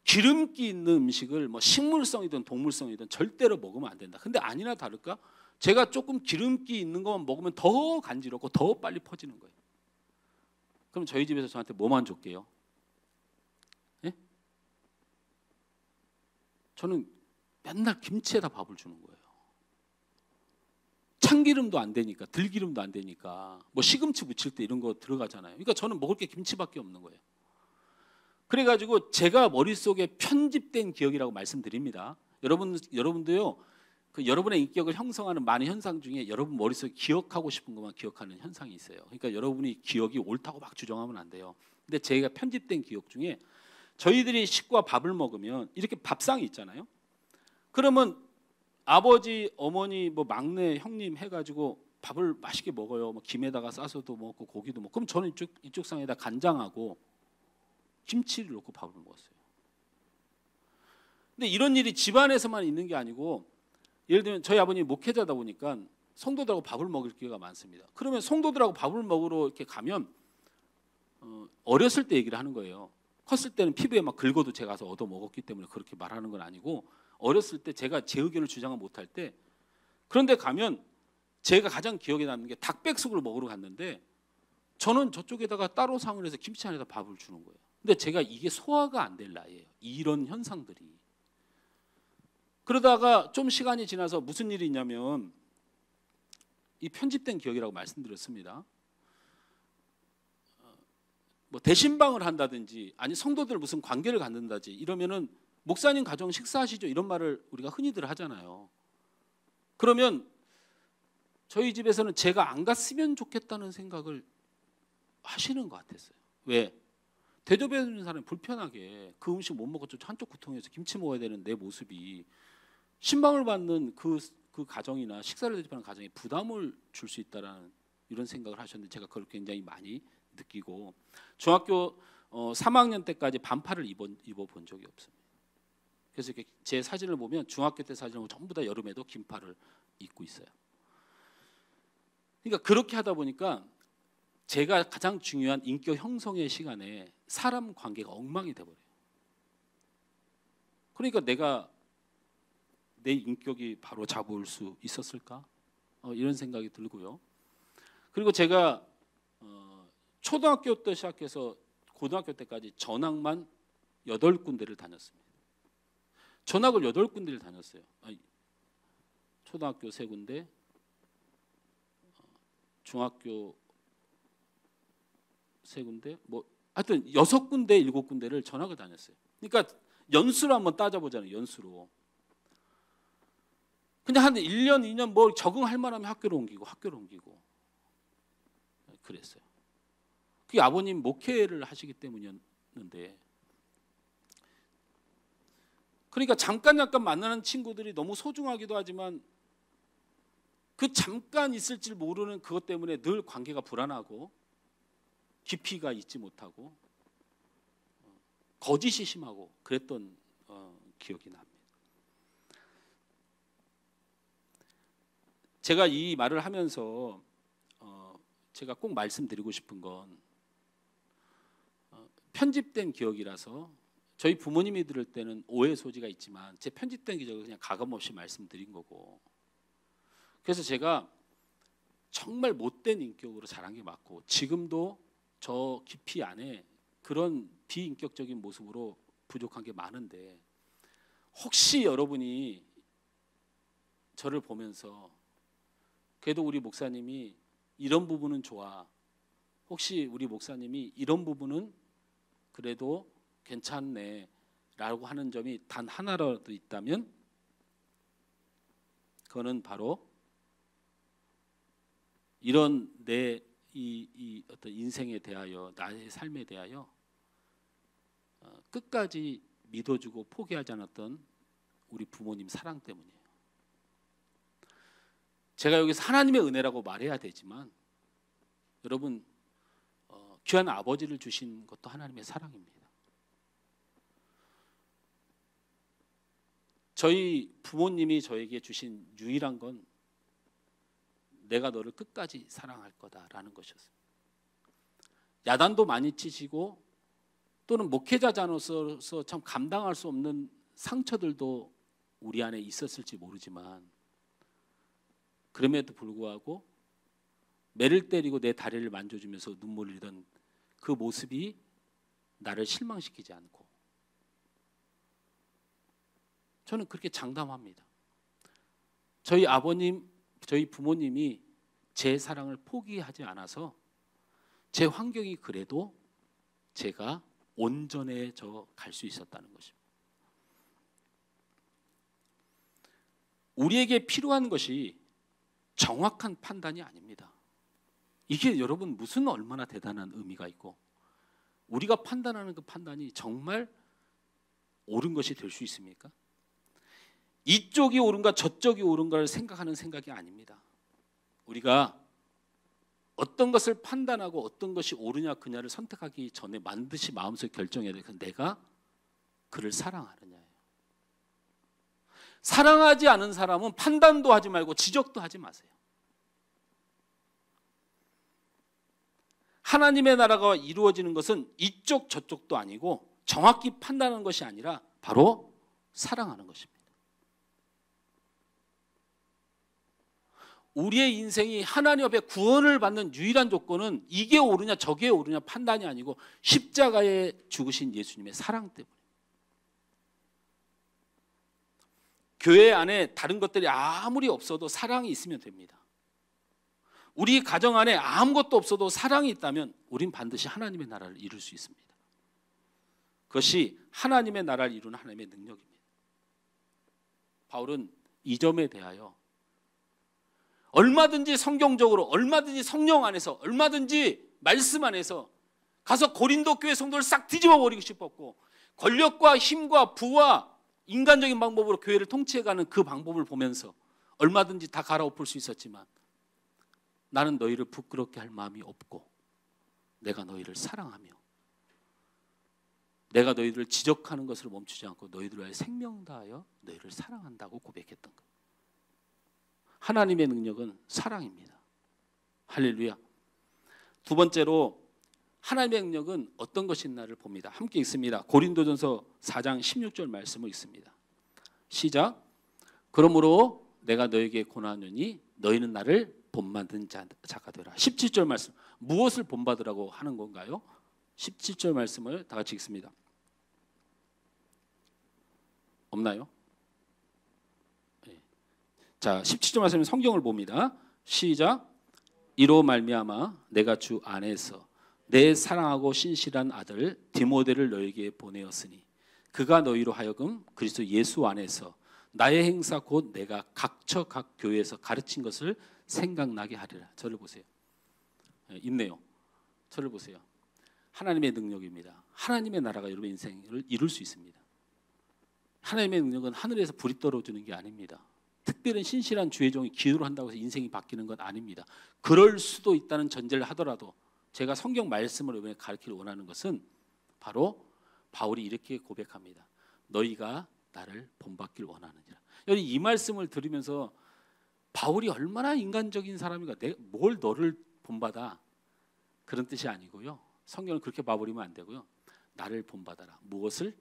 S2: 기름기 있는 음식을 뭐 식물성이든 동물성이든 절대로 먹으면 안 된다. 근데 아니나 다를까? 제가 조금 기름기 있는 것만 먹으면 더 간지럽고 더 빨리 퍼지는 거예요. 그럼 저희 집에서 저한테 뭐만 줬게요? 예? 저는 맨날 김치에다 밥을 주는 거예요. 참기름도 안 되니까, 들기름도 안 되니까 뭐 시금치 무칠 때 이런 거 들어가잖아요. 그러니까 저는 먹을 게 김치밖에 없는 거예요. 그래가지고 제가 머릿속에 편집된 기억이라고 말씀드립니다. 여러분도요. 그 여러분의 인격을 형성하는 많은 현상 중에 여러분 머릿속에 기억하고 싶은 것만 기억하는 현상이 있어요. 그러니까 여러분이 기억이 옳다고 막 주장하면 안 돼요. 근데 제가 편집된 기억 중에 저희들이 식구와 밥을 먹으면 이렇게 밥상이 있잖아요. 그러면 아버지, 어머니, 뭐 막내, 형님 해가지고 밥을 맛있게 먹어요. 뭐 김에다가 싸서도 먹고 고기도 먹고. 그럼 저는 이쪽 상에다 간장하고 김치를 넣고 밥을 먹었어요. 근데 이런 일이 집안에서만 있는 게 아니고 예를 들면 저희 아버님이 목회자다 보니까 성도들하고 밥을 먹을 기회가 많습니다. 그러면 성도들하고 밥을 먹으러 이렇게 가면 어렸을 때 얘기를 하는 거예요. 컸을 때는 피부에 막 긁어도 제가 가서 얻어 먹었기 때문에 그렇게 말하는 건 아니고 어렸을 때 제가 제 의견을 주장을 못할 때 그런데 가면 제가 가장 기억에 남는 게 닭백숙을 먹으러 갔는데 저는 저쪽에다가 따로 상을 해서 김치 안에다 밥을 주는 거예요. 근데 제가 이게 소화가 안 될 나이에요. 이런 현상들이. 그러다가 좀 시간이 지나서 무슨 일이 있냐면 이 편집된 기억이라고 말씀드렸습니다. 뭐 대신방을 한다든지 아니 성도들 무슨 관계를 갖는다든지 이러면은 목사님 가정 식사하시죠 이런 말을 우리가 흔히들 하잖아요. 그러면 저희 집에서는 제가 안 갔으면 좋겠다는 생각을 하시는 것 같았어요. 왜? 대접해주는 사람이 불편하게 그 음식 못 먹고 좀 한쪽 구통에서 김치 먹어야 되는 내 모습이 신방을 받는 그 그 가정이나 식사를 대접하는 가정에 부담을 줄 수 있다라는 이런 생각을 하셨는데 제가 그걸 굉장히 많이 느끼고 중학교 3학년 때까지 반팔을 입어본 적이 없습니다. 그래서 이렇게 제 사진을 보면 중학교 때 사진을 보면 전부 다 여름에도 긴팔을 입고 있어요. 그러니까 그렇게 하다 보니까 제가 가장 중요한 인격 형성의 시간에 사람 관계가 엉망이 돼버려요. 그러니까 내가 내 인격이 바로 잡을 수 있었을까? 이런 생각이 들고요. 그리고 제가 초등학교 때 시작해서 고등학교 때까지 전학만 8군데를 다녔습니다. 전학을 8군데를 다녔어요. 초등학교 3군데, 중학교 3군데, 뭐 하여튼 6군데, 7군데를 전학을 다녔어요. 그러니까 연수로 한번 따져보잖아요. 연수로. 근데 한 1년, 2년 뭐 적응할 만하면 학교를 옮기고 그랬어요. 그게 아버님 목회를 하시기 때문이었는데 그러니까 잠깐 만나는 친구들이 너무 소중하기도 하지만 그 잠깐 있을 줄 모르는 그것 때문에 늘 관계가 불안하고 깊이가 있지 못하고 거짓이 심하고 그랬던 기억이 납니다. 제가 이 말을 하면서 제가 꼭 말씀드리고 싶은 건 편집된 기억이라서 저희 부모님이 들을 때는 오해 소지가 있지만 제 편집된 기억을 그냥 가감없이 말씀드린 거고 그래서 제가 정말 못된 인격으로 자란 게 맞고 지금도 저 깊이 안에 그런 비인격적인 모습으로 부족한 게 많은데 혹시 여러분이 저를 보면서 그래도 우리 목사님이 이런 부분은 좋아. 혹시 우리 목사님이 이런 부분은 그래도 괜찮네 라고 하는 점이 단 하나라도 있다면 그거는 바로 이런 내 이 어떤 인생에 대하여 나의 삶에 대하여 끝까지 믿어주고 포기하지 않았던 우리 부모님 사랑 때문이에요. 제가 여기서 하나님의 은혜라고 말해야 되지만 여러분 귀한 아버지를 주신 것도 하나님의 사랑입니다. 저희 부모님이 저에게 주신 유일한 건 내가 너를 끝까지 사랑할 거다라는 것이었어요. 야단도 많이 치시고 또는 목회자자로서 참 감당할 수 없는 상처들도 우리 안에 있었을지 모르지만 그럼에도 불구하고 매를 때리고 내 다리를 만져주면서 눈물을 흘리던 그 모습이 나를 실망시키지 않고 저는 그렇게 장담합니다. 저희 아버님, 저희 부모님이 제 사랑을 포기하지 않아서 제 환경이 그래도 제가 온전해져 갈 수 있었다는 것입니다. 우리에게 필요한 것이 정확한 판단이 아닙니다. 이게 여러분 무슨 얼마나 대단한 의미가 있고 우리가 판단하는 그 판단이 정말 옳은 것이 될 수 있습니까? 이쪽이 옳은가 저쪽이 옳은가를 생각하는 생각이 아닙니다. 우리가 어떤 것을 판단하고 어떤 것이 옳으냐 그냐를 선택하기 전에 반드시 마음속에 결정해야 돼요. 내가 그를 사랑하느냐예요. 사랑하지 않은 사람은 판단도 하지 말고 지적도 하지 마세요. 하나님의 나라가 이루어지는 것은 이쪽 저쪽도 아니고 정확히 판단하는 것이 아니라 바로 사랑하는 것입니다. 우리의 인생이 하나님 앞에 구원을 받는 유일한 조건은 이게 옳으냐 저게 옳으냐 판단이 아니고 십자가에 죽으신 예수님의 사랑 때문에. 교회 안에 다른 것들이 아무리 없어도 사랑이 있으면 됩니다. 우리 가정 안에 아무것도 없어도 사랑이 있다면 우린 반드시 하나님의 나라를 이룰 수 있습니다. 그것이 하나님의 나라를 이루는 하나님의 능력입니다. 바울은 이 점에 대하여 얼마든지 성경적으로 얼마든지 성령 안에서 얼마든지 말씀 안에서 가서 고린도 교회 성도를 싹 뒤집어 버리고 싶었고 권력과 힘과 부와 인간적인 방법으로 교회를 통치해가는 그 방법을 보면서 얼마든지 다 갈아엎을 수 있었지만 나는 너희를 부끄럽게 할 마음이 없고 내가 너희를 사랑하며 내가 너희들을 지적하는 것을 멈추지 않고 너희들을 위하여 생명 다하여 너희를 사랑한다고 고백했던 것. 하나님의 능력은 사랑입니다. 할렐루야. 두 번째로 하나님의 능력은 어떤 것이 있나를 봅니다. 함께 읽습니다. 고린도전서 4장 16절 말씀을 읽습니다. 시작. 그러므로 내가 너에게 고난하노니 너희는 나를 본받은 자가 되라. 17절 말씀. 무엇을 본받으라고 하는 건가요? 17절 말씀을 다 같이 읽습니다. 없나요? 네. 자, 17절 말씀은 성경을 봅니다. 시작. 이로 말미암아 내가 주 안에서 내 사랑하고 신실한 아들 디모데를 너에게 보내었으니 그가 너희로 하여금 그리스도 예수 안에서 나의 행사 곧 내가 각처 각 교회에서 가르친 것을 생각나게 하리라. 저를 보세요. 네, 있네요. 저를 보세요. 하나님의 능력입니다. 하나님의 나라가 여러분 인생을 이룰 수 있습니다. 하나님의 능력은 하늘에서 불이 떨어지는 게 아닙니다. 특별한 신실한 주의 종이 기도를 한다고 해서 인생이 바뀌는 건 아닙니다. 그럴 수도 있다는 전제를 하더라도 제가 성경 말씀을 이번에 가르치기를 원하는 것은 바로 바울이 이렇게 고백합니다. 너희가 나를 본받길 원하느니라. 여러분 이 말씀을 들으면서 바울이 얼마나 인간적인 사람인가, 뭘 너를 본받아, 그런 뜻이 아니고요. 성경을 그렇게 봐버리면 안 되고요. 나를 본받아라. 무엇을?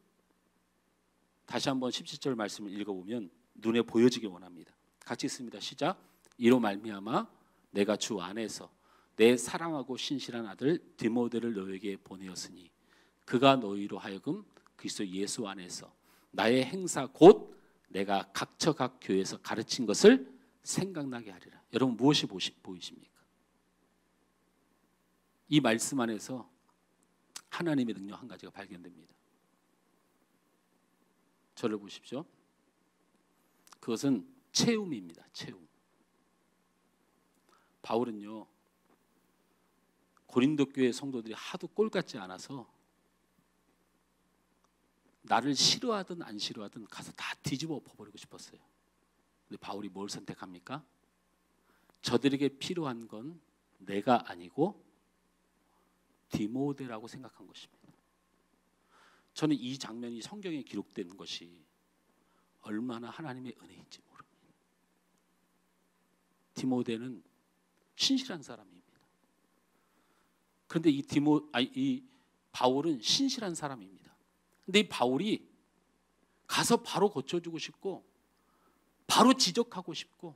S2: 다시 한번 17절 말씀을 읽어보면 눈에 보여지길 원합니다. 같이 읽습니다. 시작. 이로 말미암아 내가 주 안에서 내 사랑하고 신실한 아들 디모데를 너에게 보내었으니 그가 너희로 하여금 그리스도 예수 안에서 나의 행사 곧 내가 각처 각 교회에서 가르친 것을 생각나게 하리라. 여러분 무엇이 보이십니까? 이 말씀 안에서 하나님의 능력 한 가지가 발견됩니다. 저를 보십시오. 그것은 체움입니다. 체움. 바울은요, 고린도 교회 성도들이 하도 꼴 같지 않아서 나를 싫어하든 안 싫어하든 가서 다 뒤집어 엎어버리고 싶었어요. 근데 바울이 뭘 선택합니까? 저들에게 필요한 건 내가 아니고 디모데라고 생각한 것입니다. 저는 이 장면이 성경에 기록된 것이 얼마나 하나님의 은혜인지 모릅니다. 디모데는 신실한 사람입니다. 그런데 이 바울은 신실한 사람입니다. 근데 이 바울이 가서 바로 고쳐주고 싶고 바로 지적하고 싶고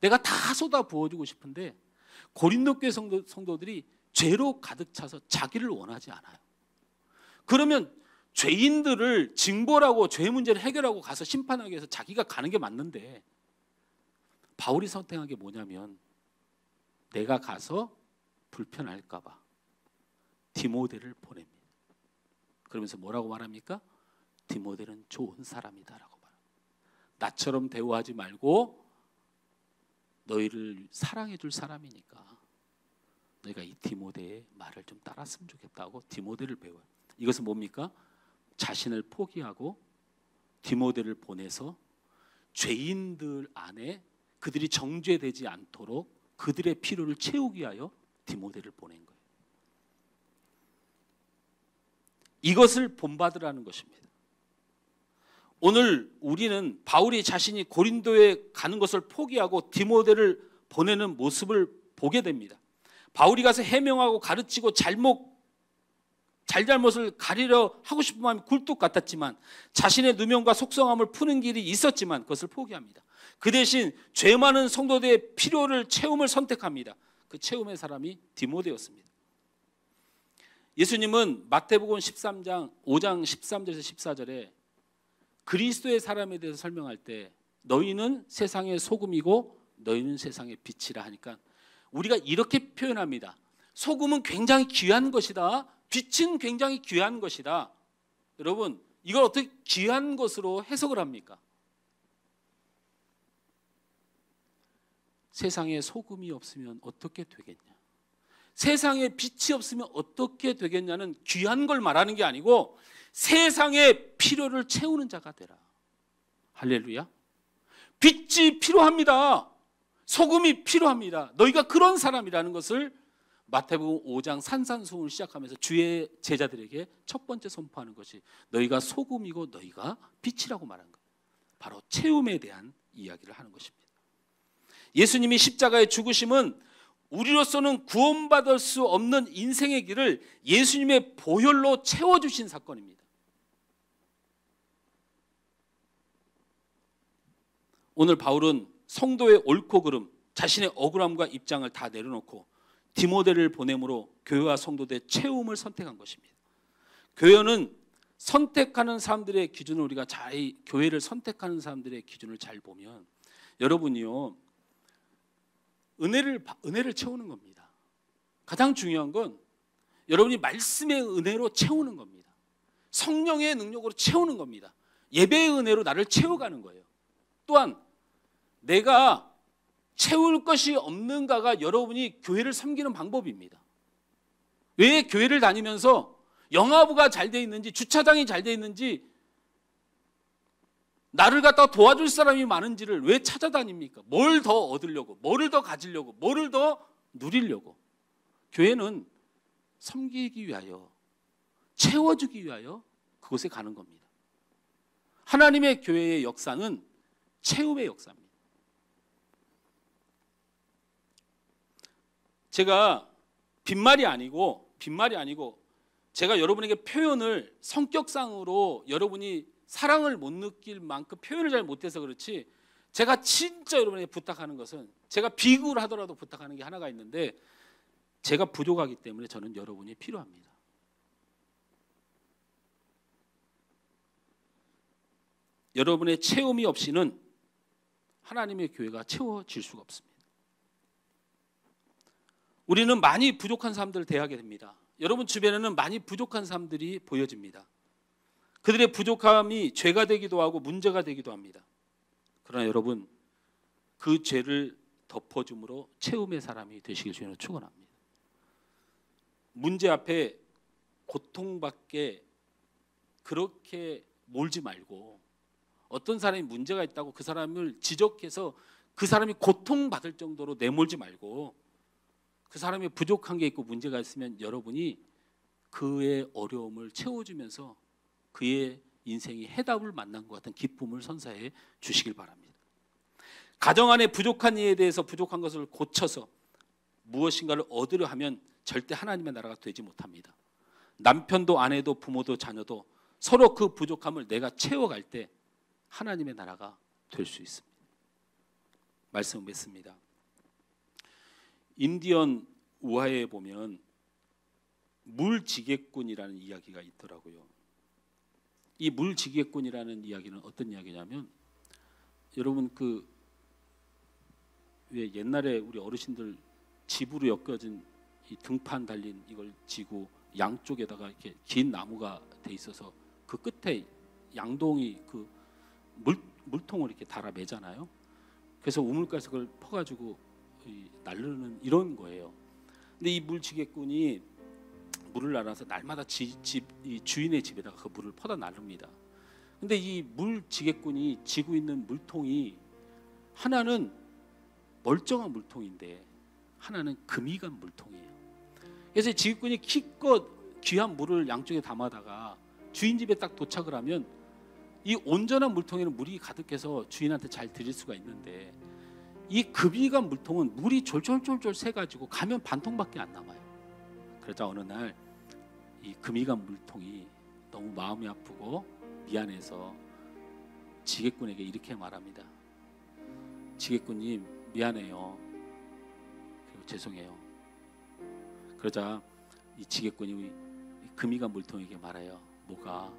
S2: 내가 다 쏟아 부어주고 싶은데 고린도 교회 성도들이 죄로 가득 차서 자기를 원하지 않아요. 그러면 죄인들을 징벌하고 죄 문제를 해결하고 가서 심판하기 위해서 자기가 가는 게 맞는데 바울이 선택한 게 뭐냐면 내가 가서 불편할까 봐 디모데를 보냅니다. 그러면서 뭐라고 말합니까? 디모데는 좋은 사람이다라고 말합니다. 나처럼 대우하지 말고 너희를 사랑해 줄 사람이니까 너희가 이 디모데의 말을 좀 따랐으면 좋겠다고 디모데를 배워요. 이것은 뭡니까? 자신을 포기하고 디모데를 보내서 죄인들 안에 그들이 정죄되지 않도록 그들의 필요를 채우기 위하여 디모데를 보낸 거예요. 이것을 본받으라는 것입니다. 오늘 우리는 바울이 자신이 고린도에 가는 것을 포기하고 디모데를 보내는 모습을 보게 됩니다. 바울이 가서 해명하고 가르치고 잘잘못을 가리려 하고 싶은 마음이 굴뚝 같았지만 자신의 누명과 속성함을 푸는 길이 있었지만 그것을 포기합니다. 그 대신 죄 많은 성도들의 필요를 채움을 선택합니다. 그 채움의 사람이 디모데였습니다. 예수님은 마태복음 13장 5장 13절에서 14절에 그리스도의 사람에 대해서 설명할 때 너희는 세상의 소금이고 너희는 세상의 빛이라 하니까 우리가 이렇게 표현합니다. 소금은 굉장히 귀한 것이다. 빛은 굉장히 귀한 것이다. 여러분 이걸 어떻게 귀한 것으로 해석을 합니까? 세상에 소금이 없으면 어떻게 되겠냐? 세상에 빛이 없으면 어떻게 되겠냐는 귀한 걸 말하는 게 아니고 세상의 필요를 채우는 자가 되라. 할렐루야. 빛이 필요합니다. 소금이 필요합니다. 너희가 그런 사람이라는 것을 마태복음 5장 산산수훈을 시작하면서 주의 제자들에게 첫 번째 선포하는 것이 너희가 소금이고 너희가 빛이라고 말한 것. 바로 체험에 대한 이야기를 하는 것입니다. 예수님이 십자가의 죽으심은 우리로서는 구원받을 수 없는 인생의 길을 예수님의 보혈로 채워주신 사건입니다. 오늘 바울은 성도의 옳고 그름, 자신의 억울함과 입장을 다 내려놓고 디모데를 보냄으로 교회와 성도들의 채움을 선택한 것입니다. 교회는 선택하는 사람들의 기준을 우리가 교회를 선택하는 사람들의 기준을 잘 보면 여러분이요, 은혜를 채우는 겁니다. 가장 중요한 건 여러분이 말씀의 은혜로 채우는 겁니다. 성령의 능력으로 채우는 겁니다. 예배의 은혜로 나를 채워가는 거예요. 또한 내가 채울 것이 없는가가 여러분이 교회를 섬기는 방법입니다. 왜 교회를 다니면서 영화부가 잘 돼 있는지 주차장이 잘 돼 있는지 나를 갖다가 도와줄 사람이 많은지를 왜 찾아다닙니까? 뭘 더 얻으려고, 뭐를 더 가지려고, 뭐를 더 누리려고. 교회는 섬기기 위하여, 채워주기 위하여 그곳에 가는 겁니다. 하나님의 교회의 역사는 채움의 역사입니다. 제가 빈말이 아니고 제가 여러분에게 표현을 성격상으로 여러분이 사랑을 못 느낄 만큼 표현을 잘 못해서 그렇지, 제가 진짜 여러분에게 부탁하는 것은, 제가 비굴 하더라도 부탁하는 게 하나가 있는데, 제가 부족하기 때문에 저는 여러분이 필요합니다. 여러분의 체험이 없이는 하나님의 교회가 채워질 수가 없습니다. 우리는 많이 부족한 사람들을 대하게 됩니다. 여러분 주변에는 많이 부족한 사람들이 보여집니다. 그들의 부족함이 죄가 되기도 하고 문제가 되기도 합니다. 그러나 여러분, 그 죄를 덮어줌으로 채움의 사람이 되시길 주님으로 축원합니다. 문제 앞에 고통밖에 그렇게 몰지 말고, 어떤 사람이 문제가 있다고 그 사람을 지적해서 그 사람이 고통받을 정도로 내몰지 말고, 그 사람이 부족한 게 있고 문제가 있으면 여러분이 그의 어려움을 채워주면서 그의 인생이 해답을 만난 것 같은 기쁨을 선사해 주시길 바랍니다. 가정 안에 부족한 이에 대해서 부족한 것을 고쳐서 무엇인가를 얻으려 하면 절대 하나님의 나라가 되지 못합니다. 남편도 아내도 부모도 자녀도 서로 그 부족함을 내가 채워갈 때 하나님의 나라가 될 수 있습니다. 말씀 맺습니다. 인디언 우화에 보면 물지개꾼이라는 이야기가 있더라고요. 이 물지개꾼이라는 이야기는 어떤 이야기냐면, 여러분 왜 옛날에 우리 어르신들 집으로 엮여진 이 등판 달린 이걸 지고 양쪽에다가 이렇게 긴 나무가 돼 있어서 그 끝에 양동이 그 물통을 이렇게 달아 매잖아요. 그래서 우물가에서 그걸 퍼가지고 날르는 이런 거예요. 근데 이 물지개꾼이 물을 날아서 날마다 이 주인의 집에다가 그 물을 퍼다 나릅니다. 근데 이 물지개꾼이 지고 있는 물통이 하나는 멀쩡한 물통인데 하나는 금이 간 물통이에요. 그래서 지게꾼이 기껏 귀한 물을 양쪽에 담아다가 주인 집에 딱 도착을 하면 이 온전한 물통에는 물이 가득해서 주인한테 잘 드릴 수가 있는데, 이 금이 간 물통은 물이 졸졸졸졸 새가지고 가면 반통밖에 안 남아요. 그러자 어느 날 이 금이 간 물통이 너무 마음이 아프고 미안해서 지게꾼에게 이렇게 말합니다. 지게꾼님, 미안해요. 그리고 죄송해요. 그러자 이 지게꾼이 금이 간 물통에게 말해요. 뭐가?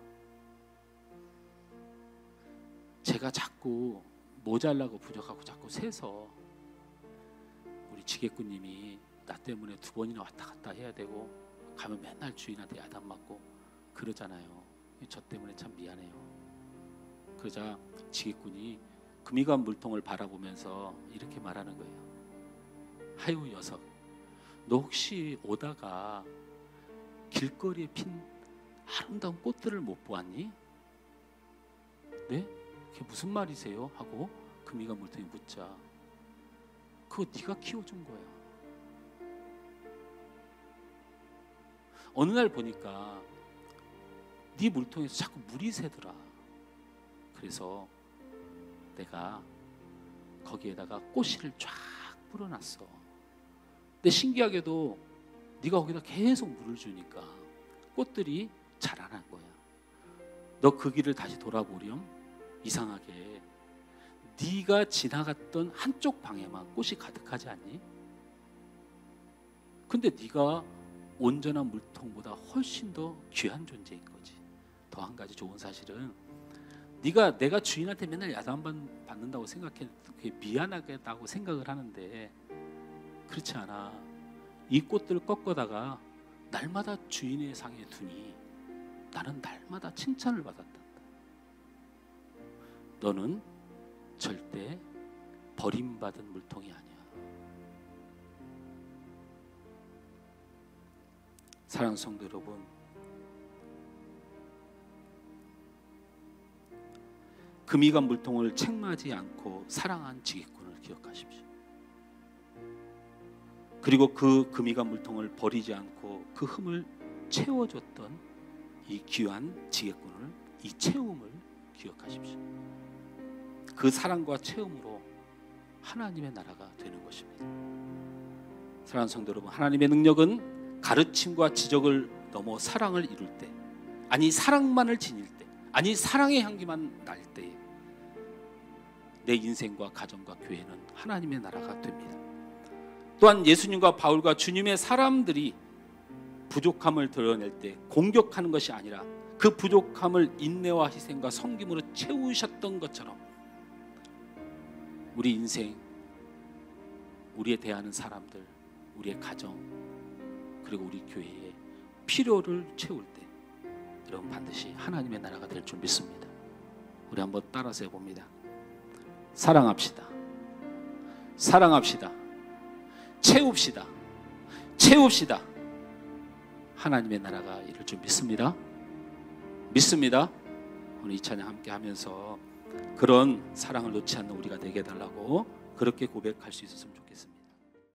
S2: 제가 자꾸 모자라고 부족하고 자꾸 세서 우리 지게꾼님이 나 때문에 2번이나 왔다 갔다 해야 되고 가면 맨날 주인한테 야단 맞고 그러잖아요. 저 때문에 참 미안해요. 그러자 지게꾼이 금이 간 물통을 바라보면서 이렇게 말하는 거예요. 하유 녀석, 너 혹시 오다가 길거리에 핀 아름다운 꽃들을 못 보았니? 네? 그게 무슨 말이세요? 하고 금이가 물통에 묻자. 그거 네가 키워준 거야. 어느 날 보니까 네 물통에서 자꾸 물이 새더라. 그래서 내가 거기에다가 꽃씨를 쫙 뿌려놨어. 근데 신기하게도 네가 거기다 계속 물을 주니까 꽃들이 자라난 거야. 너 그 길을 다시 돌아보렴. 이상하게 네가 지나갔던 한쪽 방에만 꽃이 가득하지 않니? 근데 네가 온전한 물통보다 훨씬 더 귀한 존재인 거지. 더 한 가지 좋은 사실은 네가 내가 주인한테 맨날 야단 받는다고 생각해 그게 미안하겠다고 생각을 하는데 그렇지 않아. 이 꽃들을 꺾어다가 날마다 주인의 상에 두니 나는 날마다 칭찬을 받았단다. 너는 절대 버림받은 물통이 아니야. 사랑하는 성도 여러분, 금이 간 물통을 책망하지 않고 사랑한 지기꾼을 기억하십시오. 그리고 그 금이 간 물통을 버리지 않고 그 흠을 채워줬던 이 귀한 지기꾼을, 이 채움을 기억하십시오. 그 사랑과 채움으로 하나님의 나라가 되는 것입니다. 사랑하는 성도 여러분, 하나님의 능력은 가르침과 지적을 넘어 사랑을 이룰 때, 아니 사랑만을 지닐 때, 아니 사랑의 향기만 날 때에 내 인생과 가정과 교회는 하나님의 나라가 됩니다. 또한 예수님과 바울과 주님의 사람들이 부족함을 드러낼 때 공격하는 것이 아니라 그 부족함을 인내와 희생과 섬김으로 채우셨던 것처럼 우리 인생, 우리에 대하는 사람들, 우리의 가정, 그리고 우리 교회의 필요를 채울 때 여러분 반드시 하나님의 나라가 될 줄 믿습니다. 우리 한번 따라서 해봅니다. 사랑합시다. 사랑합시다. 채웁시다. 채웁시다. 하나님의 나라가 이룰 줄 믿습니다. 믿습니다. 오늘 이 찬양 함께 하면서 그런 사랑을 놓지 않는 우리가 되게 해달라고 그렇게 고백할 수 있었으면 좋겠습니다.